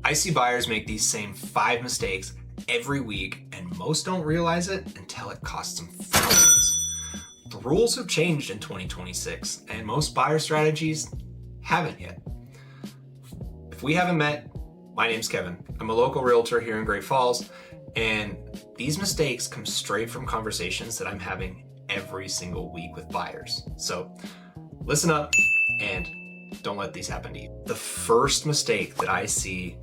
I see buyers make these same 5 mistakes every week, and most don't realize it until it costs them thousands. The rules have changed in 2026, and most buyer strategies haven't yet. If we haven't met, my name's Kevin. I'm a local realtor here in Great Falls, and these mistakes come straight from conversations that I'm having every single week with buyers. So listen up and don't let these happen to you. The first mistake that I see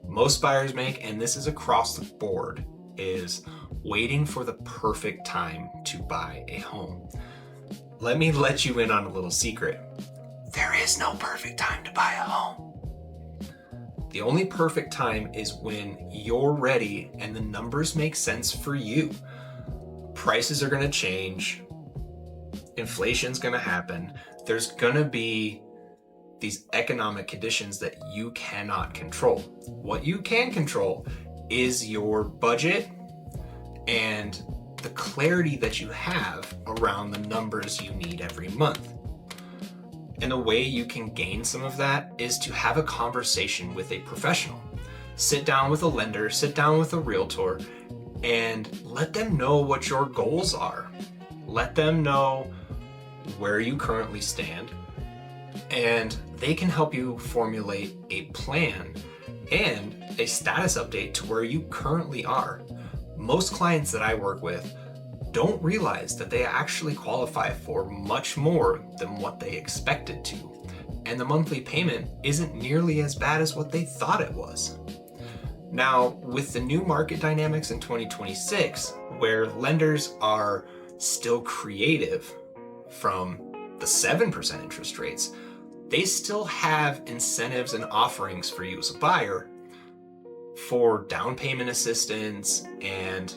most buyers make, and this is across the board, is waiting for the perfect time to buy a home. Let me let you in on a little secret. There is no perfect time to buy a home. The only perfect time is when you're ready and the numbers make sense for you. Prices are going to change. Inflation's going to happen. There's going to be these economic conditions that you cannot control. What you can control is your budget and the clarity that you have around the numbers you need every month. And the way you can gain some of that is to have a conversation with a professional. Sit down with a lender, sit down with a realtor, and let them know what your goals are. Let them know where you currently stand, and they can help you formulate a plan and a status update to where you currently are. Most clients that I work with don't realize that they actually qualify for much more than what they expected to, and the monthly payment isn't nearly as bad as what they thought it was. Now, with the new market dynamics in 2026, where lenders are still creative from the 7% interest rates, they still have incentives and offerings for you as a buyer for down payment assistance and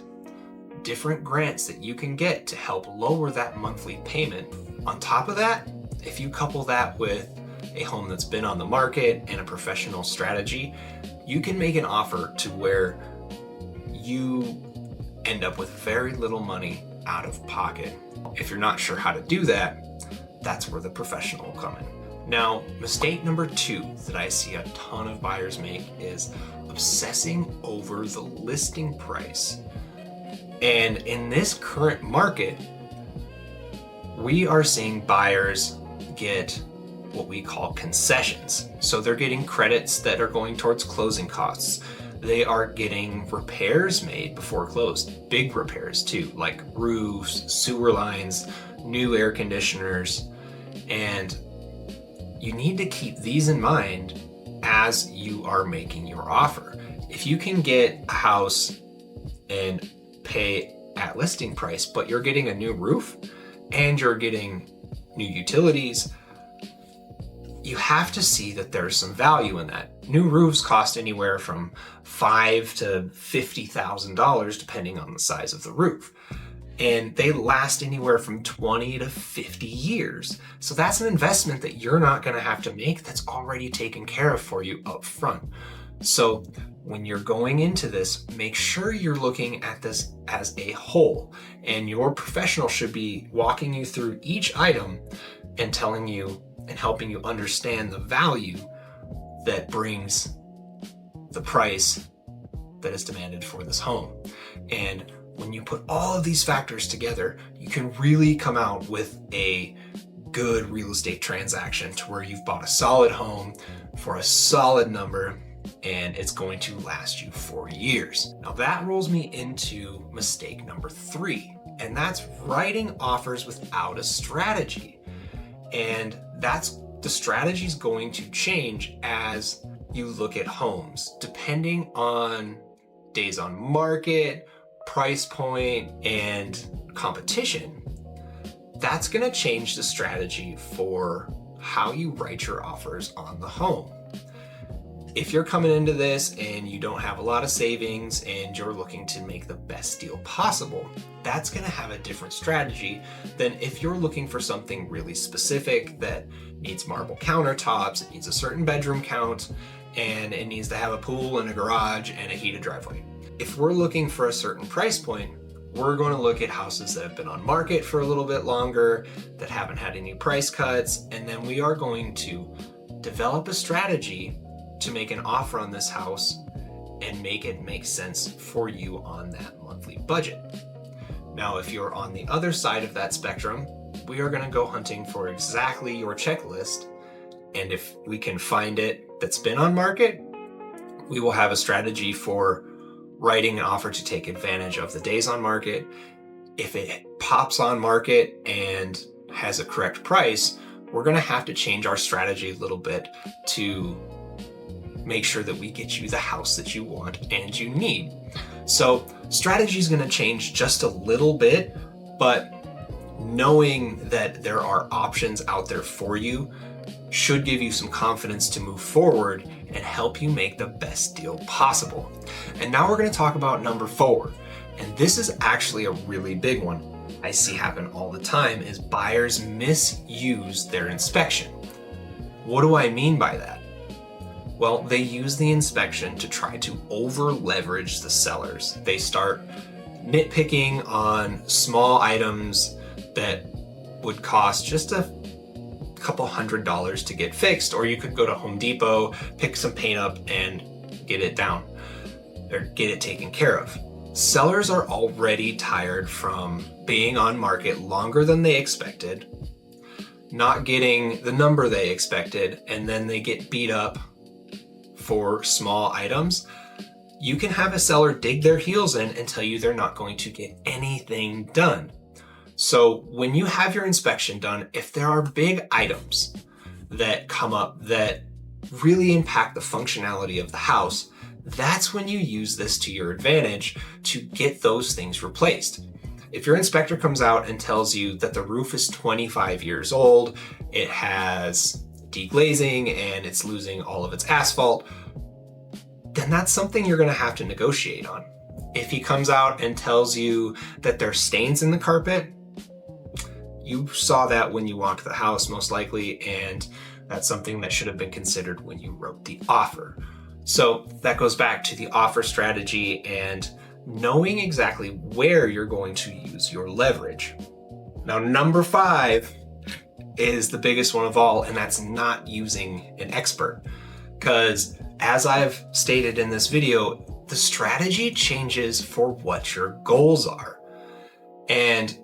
different grants that you can get to help lower that monthly payment. On top of that, if you couple that with a home that's been on the market and a professional strategy, you can make an offer to where you end up with very little money out of pocket. If you're not sure how to do that, that's where the professional will come in. Now, mistake number 2 that I see a ton of buyers make is obsessing over the listing price. And in this current market, we are seeing buyers get what we call concessions. So they're getting credits that are going towards closing costs. They are getting repairs made before close, big repairs too, like roofs, sewer lines, new air conditioners. And you need to keep these in mind as you are making your offer. If you can get a house and pay at listing price, but you're getting a new roof and you're getting new utilities, you have to see that there's some value in that. New roofs cost anywhere from $5,000 to $50,000 depending on the size of the roof. And they last anywhere from 20 to 50 years. So that's an investment that you're not going to have to make, that's already taken care of for you up front. So when you're going into this, make sure you're looking at this as a whole, and your professional should be walking you through each item and telling you and helping you understand the value that brings the price that is demanded for this home. And when you put all of these factors together, you can really come out with a good real estate transaction to where you've bought a solid home for a solid number, and it's going to last you for years. Now that rolls me into mistake number 3, and that's writing offers without a strategy. And the strategy is going to change as you look at homes, depending on days on market, price point, and competition. That's going to change the strategy for how you write your offers on the home. If you're coming into this and you don't have a lot of savings and you're looking to make the best deal possible, that's going to have a different strategy than if you're looking for something really specific that needs marble countertops, it needs a certain bedroom count, and it needs to have a pool and a garage and a heated driveway. If we're looking for a certain price point, we're going to look at houses that have been on market for a little bit longer, that haven't had any price cuts, and then we are going to develop a strategy to make an offer on this house and make it make sense for you on that monthly budget. Now, if you're on the other side of that spectrum, we are going to go hunting for exactly your checklist. And if we can find it that's been on market, we will have a strategy for writing an offer to take advantage of the days on market. If it pops on market and has a correct price, we're going to have to change our strategy a little bit to make sure that we get you the house that you want and you need. So strategy is going to change just a little bit, but knowing that there are options out there for you should give you some confidence to move forward and help you make the best deal possible. And now we're going to talk about number 4. And this is actually a really big one I see happen all the time, is buyers misuse their inspection. What do I mean by that? Well, they use the inspection to try to over leverage the sellers. They start nitpicking on small items that would cost just a couple $100s to get fixed, or you could go to Home Depot, pick some paint up and get it down or get it taken care of. Sellers are already tired from being on market longer than they expected, not getting the number they expected, and then they get beat up for small items. You can have a seller dig their heels in and tell you they're not going to get anything done. So when you have your inspection done, if there are big items that come up that really impact the functionality of the house, that's when you use this to your advantage to get those things replaced. If your inspector comes out and tells you that the roof is 25 years old, it has deglazing and it's losing all of its asphalt, then that's something you're going to have to negotiate on. If he comes out and tells you that there's stains in the carpet, you saw that when you walked the house most likely, and that's something that should have been considered when you wrote the offer. So that goes back to the offer strategy and knowing exactly where you're going to use your leverage. Now, number 5 is the biggest one of all, and that's not using an expert. Because as I've stated in this video, the strategy changes for what your goals are. And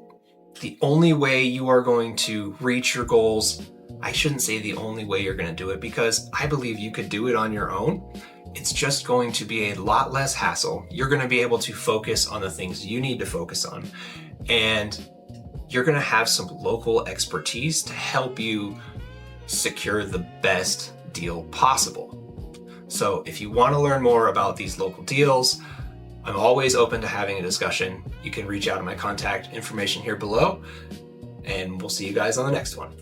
the only way you are going to reach your goals, I shouldn't say the only way you're going to do it, because I believe you could do it on your own. It's just going to be a lot less hassle. You're going to be able to focus on the things you need to focus on. And you're going to have some local expertise to help you secure the best deal possible. So if you want to learn more about these local deals, I'm always open to having a discussion. You can reach out to my contact information here below, and we'll see you guys on the next one.